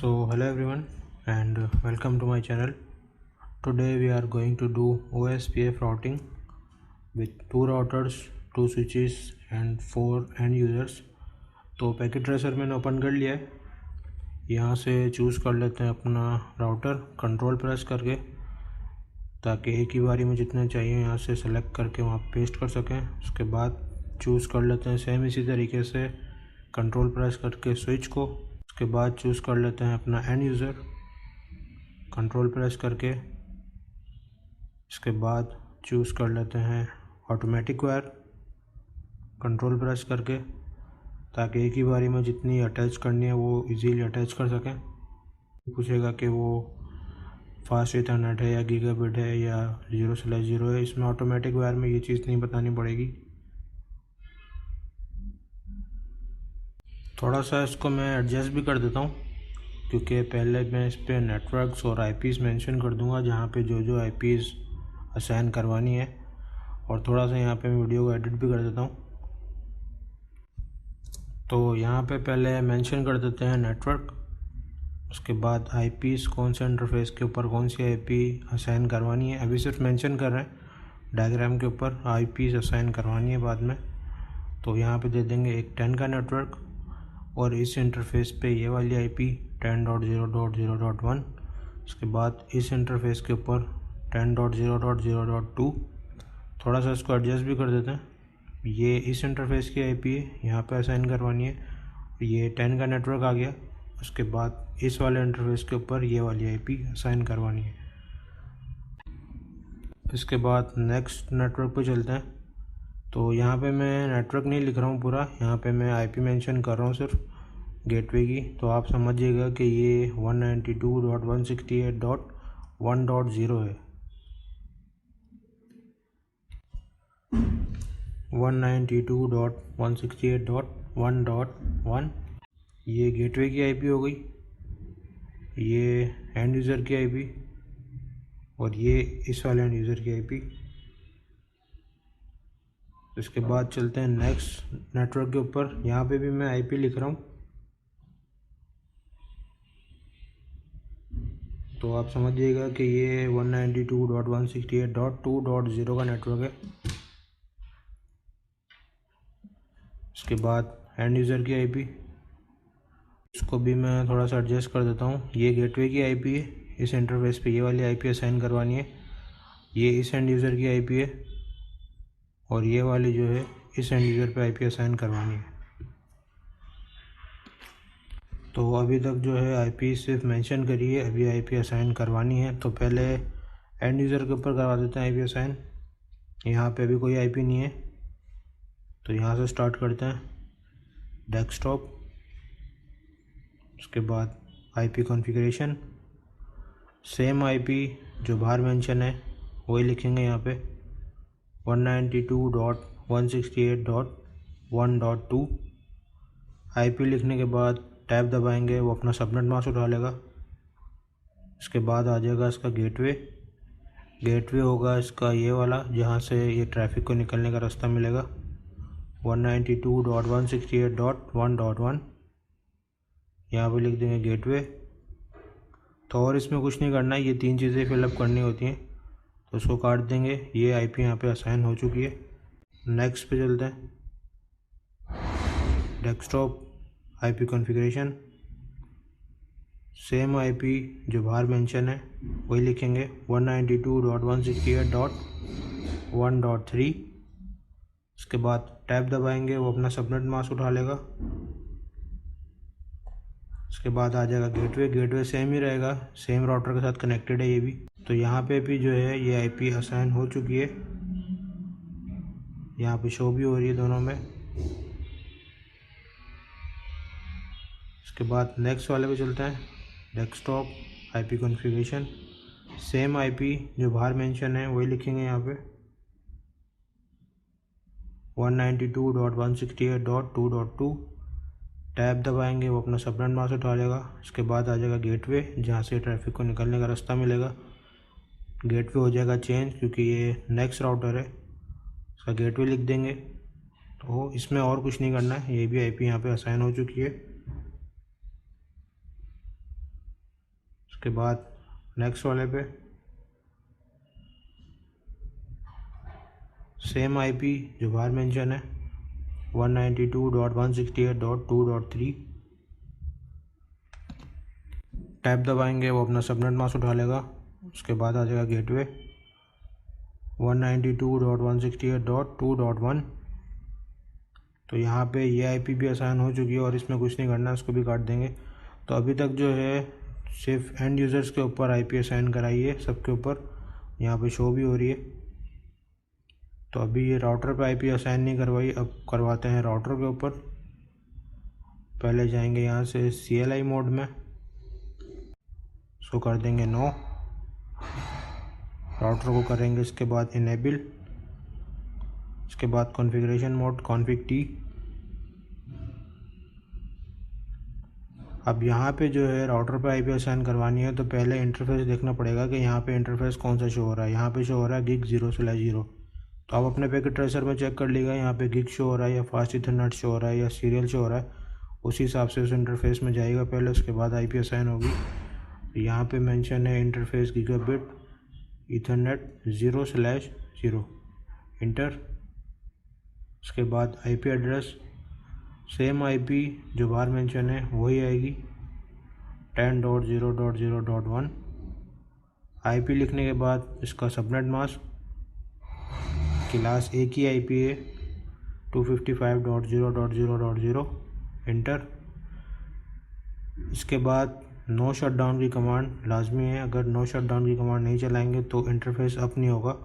So hello everyone and welcome to my channel. Today we are going to do OSPF routing with 2 routers, 2 switches and 4 end users. तो packet tracer मैंने open कर लिया है। यहाँ से choose कर लेते हैं अपना राउटर, कंट्रोल प्रेस करके, ताकि एक ही बारी में जितने चाहिए यहाँ से सेलेक्ट करके वहाँ पेस्ट कर सकें। उसके बाद चूज़ कर लेते हैं सेम इसी तरीके से कंट्रोल प्रेस करके स्विच को। उसके बाद चूज़ कर लेते हैं अपना एंड यूज़र, कंट्रोल प्रेस करके। इसके बाद चूज़ कर लेते हैं ऑटोमेटिक वायर, कंट्रोल प्रेस करके, ताकि एक ही बारी में जितनी अटैच करनी है वो इजीली अटैच कर सकें। पूछेगा कि वो फास्ट इथरनेट है या गीगाबिट है या 0/0 है। इसमें ऑटोमेटिक वायर में ये चीज़ नहीं बतानी पड़ेगी। थोड़ा सा इसको मैं एडजस्ट भी कर देता हूँ, क्योंकि पहले मैं इस पर नेटवर्क्स और आईपीज़ मेंशन कर दूँगा जहाँ पे जो आईपीज़ असाइन करवानी है। और थोड़ा सा यहाँ पे मैं वीडियो को एडिट भी कर देता हूँ। तो यहाँ पे पहले मेंशन कर देते हैं नेटवर्क, उसके बाद आईपीज़ कौन से इंटरफेस के ऊपर कौन सी आईपी असाइन करवानी है। अभी सिर्फ मेंशन कर रहे हैं डायग्राम के ऊपर, आईपीज़ असाइन करवानी है बाद में। तो यहाँ पे दे देंगे एक 10 का नेटवर्क और इस इंटरफेस पे ये वाली आईपी 10.0.0.1। उसके बाद इस इंटरफेस के ऊपर 10.0.0.2। थोड़ा सा इसको एडजस्ट भी कर देते हैं। ये इस इंटरफेस की आईपी है, यहाँ पे असाइन करवानी है। ये 10 का नेटवर्क आ गया। उसके बाद इस वाले इंटरफेस के ऊपर ये वाली आईपी असाइन करवानी है। इसके बाद नेक्स्ट नेटवर्क पे चलते हैं। तो यहाँ पे मैं नेटवर्क नहीं लिख रहा हूँ पूरा, यहाँ पे मैं आईपी मेंशन कर रहा हूँ सिर्फ गेटवे की। तो आप समझिएगा कि ये 192.168.1.0 है। 192.168.1.1 ये गेटवे की आईपी हो गई, ये एंड यूज़र की आईपी और ये इस वाले एंड यूज़र की आईपी। इसके बाद चलते हैं नेक्स्ट नेटवर्क के ऊपर। यहाँ पे भी मैं आईपी लिख रहा हूँ। तो आप समझिएगा कि ये 192.168.2.0 का नेटवर्क है। इसके बाद एंड यूज़र की आईपी, इसको भी मैं थोड़ा सा एडजस्ट कर देता हूँ। ये गेटवे की आईपी है, इस इंटरफेस पे ये वाली आईपी असाइन करवानी है। ये इस एंड यूज़र की आईपी है और ये वाली जो है इस एंड यूज़र पे आईपी असाइन करवानी है। तो अभी तक जो है आईपी सिर्फ मेंशन करी है, अभी आईपी असाइन करवानी है। तो पहले एंड यूज़र के ऊपर करवा देते हैं आईपी असाइन। यहाँ पे अभी कोई आईपी नहीं है, तो यहाँ से स्टार्ट करते हैं डेस्कटॉप। उसके बाद आईपी कॉन्फ़िगरेशन, सेम आईपी जो बाहर मेंशन है वही लिखेंगे यहाँ पे 192.168.1.2। आईपी लिखने के बाद टैब दबाएंगे, वो अपना सबनेट मास्क उठा लेगा। इसके बाद आ जाएगा इसका गेटवे। गेटवे होगा इसका ये वाला, जहाँ से ये ट्रैफिक को निकलने का रास्ता मिलेगा, 192.168.1.1। यहाँ पे लिख देंगे गेटवे। तो और इसमें कुछ नहीं करना है, ये 3 चीज़ें फिलअप करनी होती हैं। तो उसको काट देंगे। ये आईपी यहाँ पे असाइन हो चुकी है। नेक्स्ट पे चलते हैं, desktop IP configuration. Same IP जो बाहर मेंशन है वही लिखेंगे 192.168.1.3। उसके बाद टैब दबाएंगे, वो अपना सबनेट मास्क उठा लेगा। उसके बाद आ जाएगा गेटवे। गेटवे सेम ही रहेगा, सेम राउटर के साथ कनेक्टेड है ये भी। तो यहाँ पे भी जो है ये आईपी असाइन हो चुकी है, यहाँ पे शो भी हो रही है दोनों में। इसके बाद नेक्स्ट वाले पे चलते हैं, desktop IP configuration. Same IP जो बाहर मेंशन है वही लिखेंगे यहाँ पे 192.168.2.2। टैब दबाएंगे, वो अपना सबनेट मास्क उठा लेगा। इसके बाद आ जाएगा गेटवे, जहाँ से ट्रैफिक को निकलने का रास्ता मिलेगा। गेटवे हो जाएगा चेंज, क्योंकि ये नेक्स्ट राउटर है, इसका गेटवे लिख देंगे। तो इसमें और कुछ नहीं करना है, ये भी आईपी यहाँ पे असाइन हो चुकी है। उसके बाद नेक्स्ट वाले पे सेम आईपी जो बाहर मेंशन है 192.168.2.3। टैब दबाएंगे, वो अपना सबनेट मास्क उठा लेगा। उसके बाद आ जाएगा गेटवे 192.168.2.1। तो यहाँ पे ये आईपी भी असाइन हो चुकी है और इसमें कुछ नहीं करना, इसको भी काट देंगे। तो अभी तक जो है सिर्फ एंड यूज़र्स के ऊपर आईपी असाइन कराई है, सबके ऊपर यहाँ पे शो भी हो रही है। तो अभी ये राउटर पे आईपी असाइन नहीं करवाई, अब करवाते हैं राउटर के ऊपर। पहले जाएंगे यहाँ से CLI मोड में, इसको कर देंगे नो। राउटर को करेंगे इसके बाद इनेबल, इसके बाद कॉन्फ़िगरेशन मोड कॉन्फ़िग टी। अब यहाँ पे जो है राउटर पे आईपी असाइन करवानी है तो पहले इंटरफेस देखना पड़ेगा कि यहाँ पे इंटरफेस कौन सा शो हो रहा है। यहाँ पे शो हो रहा है gig 0/0। तो आप अपने पैकेट ट्रेसर में चेक कर लीजिएगा यहाँ पे गिग शो हो रहा है या फास्ट इथरनेट शो हो रहा है या सीरियल शो हो रहा है, उसी हिसाब से उस इंटरफेस में जाएगा पहले, उसके बाद आईपी असाइन होगी। यहाँ पे मेंशन है इंटरफेस गीगाबिट इथरनेट 0/0 इंटर। उसके बाद आईपी एड्रेस सेम आईपी जो बाहर मेंशन है वही आएगी 10.0.0.1। आईपी लिखने के बाद इसका सबनेट मास्क क्लास ए की आईपी है 255.0.0.0 इंटर। इसके बाद नो शटडाउन की कमांड लाजमी है, अगर नो शटडाउन की कमांड नहीं चलाएंगे तो इंटरफेस अप नहीं होगा।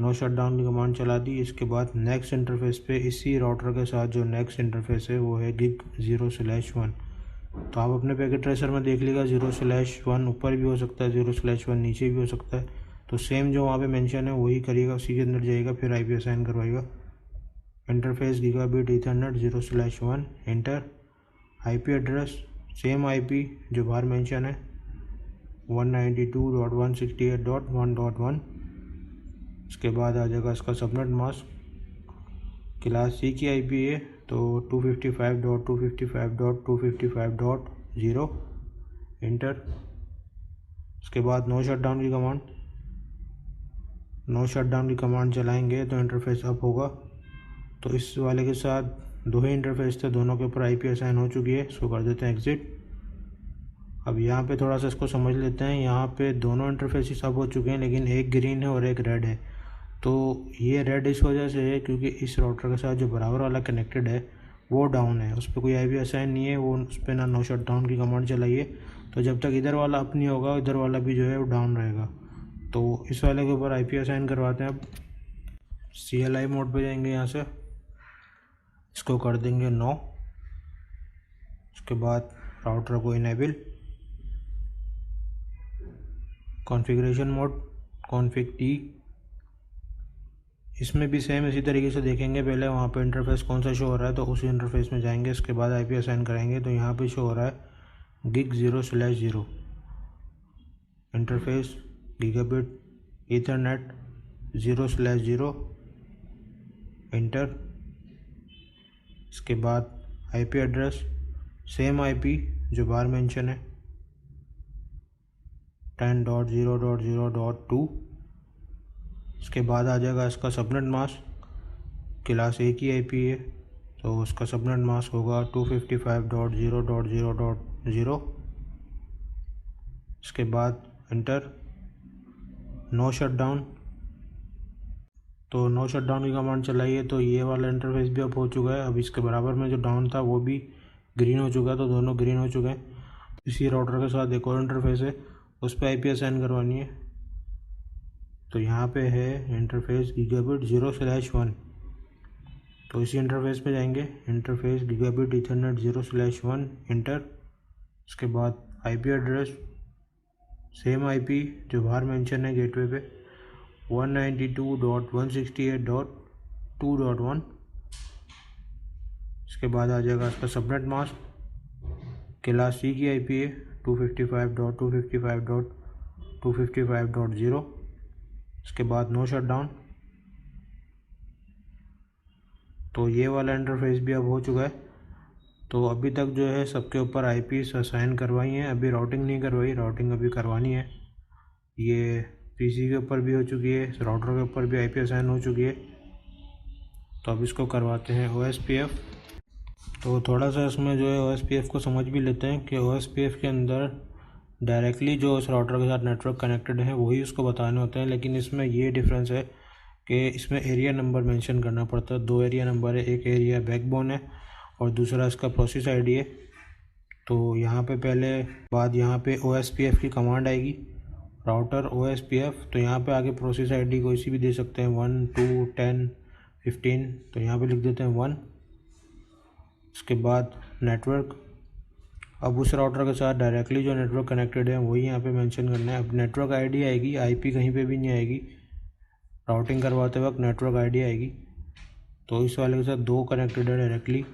नो शटडाउन की कमांड चला दी। इसके बाद नेक्स्ट इंटरफेस पे इसी राउटर के साथ जो नेक्स्ट इंटरफेस है वो है गिग 0/1। तो आप अपने पैकेट ट्रेसर में देख लीजिएगा 0/1 ऊपर भी हो सकता है, 0/1 नीचे भी हो सकता है। तो सेम जो वहाँ पे मेंशन है वही करिएगा, उसी के अंदर जाइएगा, फिर आईपी असाइन करवाइएगा। Interface gigabit Ethernet 0/1 inter. IP address same IP जो बाहर मेंशन है 192.168.1.1। इसके बाद आ जाएगा इसका सबनेट मास्क, क्लास सी की आईपी है तो 255.255.255.0 इंटर। उसके बाद नो शटडाउन की कमांड, नो शटडाउन की कमांड चलाएंगे तो इंटरफेस अप होगा। तो इस वाले के साथ दो ही इंटरफेस थे, दोनों के ऊपर आईपी असाइन हो चुकी है, इसको कर देते हैं एग्जिट। अब यहाँ पे थोड़ा सा इसको समझ लेते हैं। यहाँ पे दोनों इंटरफेस सब हो चुके हैं लेकिन एक ग्रीन है और एक रेड है। तो ये रेड इस वजह से है क्योंकि इस राउटर के साथ जो बराबर वाला कनेक्टेड है वो डाउन है, उस पर कोई आईपी असाइन नहीं है, वो उस पर ना नो शटडाउन की कमांड चलाइए। तो जब तक इधर वाला अप नहीं होगा इधर वाला भी जो है वो डाउन रहेगा। तो इस वाले के ऊपर आईपी असाइन करवाते हैं। अब CLI मोड पे जाएंगे, यहाँ से इसको कर देंगे नो। उसके बाद राउटर को enable, configuration mode config T. इसमें भी सेम इसी तरीके से देखेंगे, पहले वहाँ पे इंटरफेस कौन सा शो हो रहा है तो उसी इंटरफेस में जाएंगे, इसके बाद आईपी असाइन करेंगे। तो यहाँ पे शो हो रहा है gig 0/0 interface gigabit Ethernet 0/0 inter. इसके बाद आईपी एड्रेस सेम आईपी जो बाहर मेंशन है 10.0.0.2। इसके बाद आ जाएगा इसका सबनेट मास्क, क्लास ए की आईपी है तो उसका सबनेट मास्क होगा 255.0.0.0। इसके बाद इंटर। नो शटडाउन, तो नो शटडाउन की कमांड चलाइए तो ये वाला इंटरफेस भी अब हो चुका है। अब इसके बराबर में जो डाउन था वो भी ग्रीन हो चुका है, तो दोनों ग्रीन हो चुके हैं। इसी राउटर के साथ एक और इंटरफेस है, उस पर आईपी असाइन करवानी है। तो यहाँ पे है इंटरफेस गीगाबिट 0/1, तो इसी इंटरफेस पे जाएंगे, इंटरफेस गीगाबिट इथरनेट 0/1 इंटर। उसके बाद आईपी एड्रेस सेम आईपी जो बाहर मेंशन है गेटवे पे 192.168.2.1। इसके बाद आ जाएगा इसका सबनेट मास्क, क्लास सी की आईपी है 255.255.255.0। इसके बाद नो शटडाउन। तो ये वाला इंटरफेस भी अब हो चुका है। तो अभी तक जो है सबके ऊपर आईपीस असाइन करवाई हैं, अभी राउटिंग नहीं करवाई, राउटिंग अभी करवानी है। ये पीसी के ऊपर भी हो चुकी है, राउटर के ऊपर भी आईपी असाइन हो चुकी है। तो अब इसको करवाते हैं OSPF। तो थोड़ा सा इसमें जो है OSPF को समझ भी लेते हैं कि OSPF के अंदर डायरेक्टली जो उस राउटर के साथ नेटवर्क कनेक्टेड है वही उसको बताने होते हैं, लेकिन इसमें ये डिफरेंस है कि इसमें एरिया नंबर मेंशन करना पड़ता है। 2 एरिया नंबर है, एक एरिया बैकबोन है और दूसरा इसका प्रोसेस आईडी है। तो यहाँ पे पहले बाद यहाँ पे OSPF की कमांड आएगी, राउटर OSPF। तो यहाँ पे आगे प्रोसेस आईडी कोई सी भी दे सकते हैं, 1 2 10 15। तो यहाँ पे लिख देते हैं 1। उसके बाद नेटवर्क, अब उस राउटर के साथ डायरेक्टली जो नेटवर्क कनेक्टेड है वही यहाँ पे मेंशन करना है। अब नेटवर्क आईडी आएगी, आईपी कहीं पे भी नहीं आएगी, राउटिंग करवाते वक्त नेटवर्क आईडी आएगी। तो इस वाले के साथ 2 कनेक्टेड है डायरेक्टली।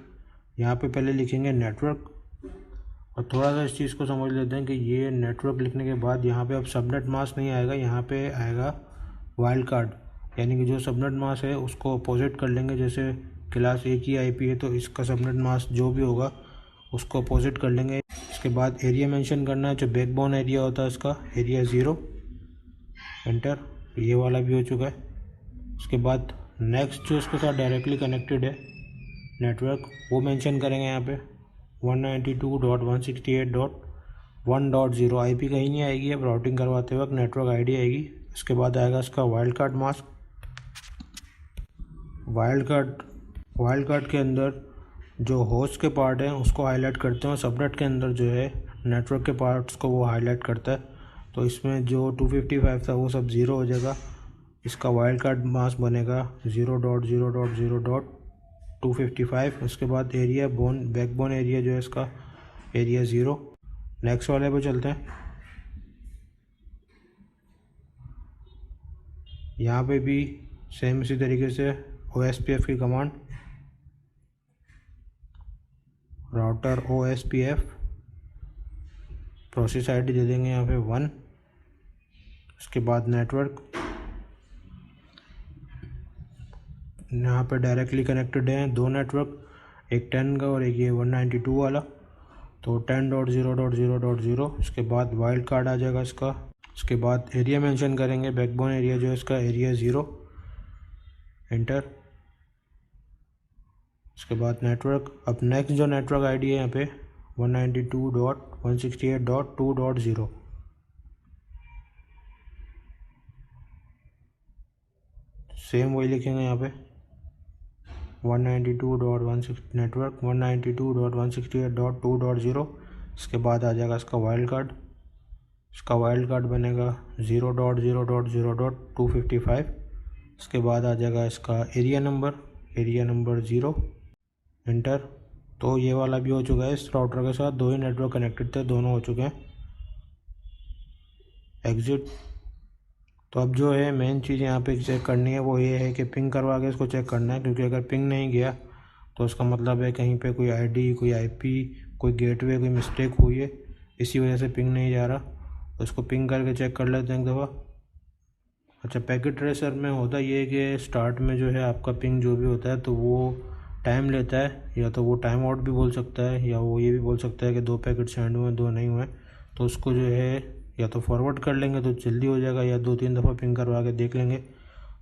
यहाँ पे पहले लिखेंगे नेटवर्क, और थोड़ा सा इस चीज़ को समझ लेते हैं कि ये नेटवर्क लिखने के बाद यहाँ पे अब सबनेट मास्क नहीं आएगा, यहाँ पे आएगा वाइल्ड कार्ड। यानी कि जो सबनेट मास्क है उसको अपोजिट कर लेंगे। जैसे क्लास A की आईपी है तो इसका सबनेट मास्क जो भी होगा उसको अपोजिट कर लेंगे। इसके बाद एरिया मेंशन करना है, जो बैकबोन एरिया होता है इसका एरिया 0, एंटर। ये वाला भी हो चुका है। उसके बाद नेक्स्ट जो इसके साथ डायरेक्टली कनेक्टेड है नेटवर्क वो मेंशन करेंगे यहाँ पे 192.168.1.0। आईपी कहीं नहीं आएगी, अब राउटिंग करवाते वक्त नेटवर्क आईडी आएगी। इसके बाद आएगा इसका wild card mask. Wild card के अंदर जो होस्ट के पार्ट हैं उसको हाईलाइट करते हैं, और सबनेट के अंदर जो है नेटवर्क के पार्ट्स को वो हाईलाइट करता है। तो इसमें जो 255 था वो सब 0 हो जाएगा। इसका वाइल्ड कार्ड मास्क बनेगा 0.0.0.255। उसके बाद एरिया बैकबोन एरिया जो है इसका एरिया 0। नेक्स्ट वाले पे चलते हैं। यहाँ पे भी सेम इसी तरीके से OSPF की command, router OSPF, process ID दे देंगे यहाँ पे 1। उसके बाद नेटवर्क, यहाँ पे डायरेक्टली कनेक्टेड हैं 2 नेटवर्क, एक 10 का और एक ये 192 वाला। तो 10.0.0.0। उसके बाद वाइल्ड कार्ड आ जाएगा इसका। उसके बाद एरिया मेंशन करेंगे, बैकबोन एरिया जो है इसका एरिया 0, एंटर। उसके बाद नेटवर्क, अब नेक्स्ट जो नेटवर्क आईडी है यहाँ पे 192.168.2.0। सेम वही लिखेंगे यहाँ पे 192.16 नेटवर्क 192.168.2.0। इसके बाद आ जाएगा इसका वाइल्ड कार्ड। इसका वाइल्ड कार्ड बनेगा 0.0.0.255। इसके बाद आ जाएगा इसका एरिया नंबर 0, एंटर। तो ये वाला भी हो चुका है। इस राउटर के साथ 2 ही नेटवर्क कनेक्टेड थे, दोनों हो चुके हैं, एग्जिट। तो अब जो है मेन चीज़ यहाँ पे चेक करनी है वो ये है कि पिंग करवा के इसको चेक करना है, क्योंकि अगर पिंग नहीं गया तो उसका मतलब है कहीं पे कोई आईडी, कोई आईपी, कोई गेटवे, कोई मिस्टेक हुई है, इसी वजह से पिंग नहीं जा रहा। तो इसको पिंग करके चेक कर लेते हैं एक दफ़ा। अच्छा, पैकेट ट्रेसर में होता ये है कि स्टार्ट में जो है आपका पिंग जो भी होता है तो वो टाइम लेता है, या तो वो टाइम आउट भी बोल सकता है, या वो ये भी बोल सकता है कि 2 पैकेट सेंड हुए 2 नहीं हुए। तो उसको जो है या तो फॉरवर्ड कर लेंगे तो जल्दी हो जाएगा, या 2-3 दफ़ा पिंग करवा के देख लेंगे।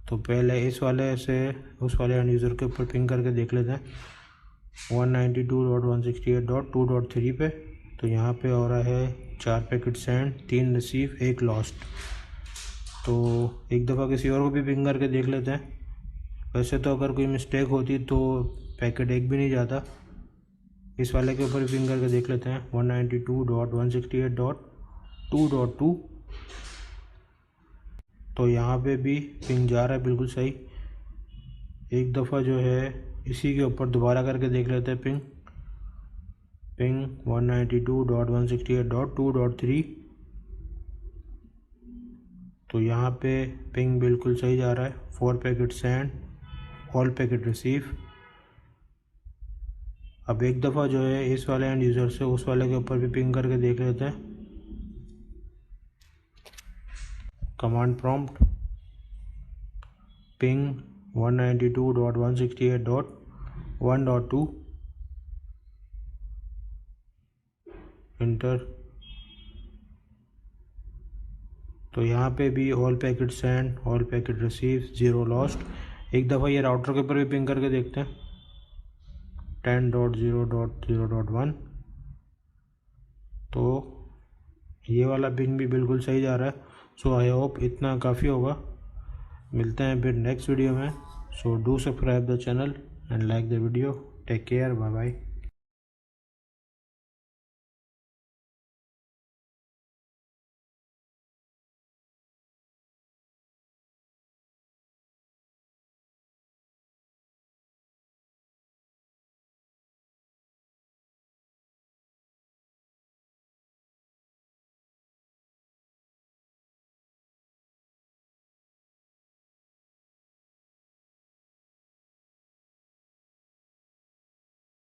तो पहले इस वाले से उस वाले एंड यूज़र के ऊपर पिंग करके देख लेते हैं 192.168.2.3 पे। तो यहाँ पे हो रहा है 4 पैकेट सेंड, 3 रिसीव, 1 लॉस्ट। तो एक दफ़ा किसी और को भी पिंग करके देख लेते हैं। वैसे तो अगर कोई मिस्टेक होती तो पैकेट एक भी नहीं जाता। इस वाले के ऊपर पिंग करके देख लेते हैं 192.168.2.2। तो यहाँ पे भी पिंग जा रहा है बिल्कुल सही। एक दफ़ा जो है इसी के ऊपर दोबारा करके देख लेते हैं पिंग 192.168.2.3। तो यहाँ पे पिंग बिल्कुल सही जा रहा है, 4 packet send, all packet receive. अब एक दफ़ा जो है इस वाले एंड यूज़र से उस वाले के ऊपर भी पिंग करके देख लेते हैं। Command prompt ping 192.168.1.2। इंटर। तो यहाँ पे भी all packet send, all packet receive, 0 lost. एक दफ़ा ये राउटर के ऊपर भी पिंग करके देखते हैं 10.0.0.1। तो ये वाला पिंग भी बिल्कुल सही जा रहा है। सो आई होप इतना काफ़ी होगा। मिलते हैं फिर नेक्स्ट वीडियो में। So do subscribe the channel and like the video. Take care, bye bye.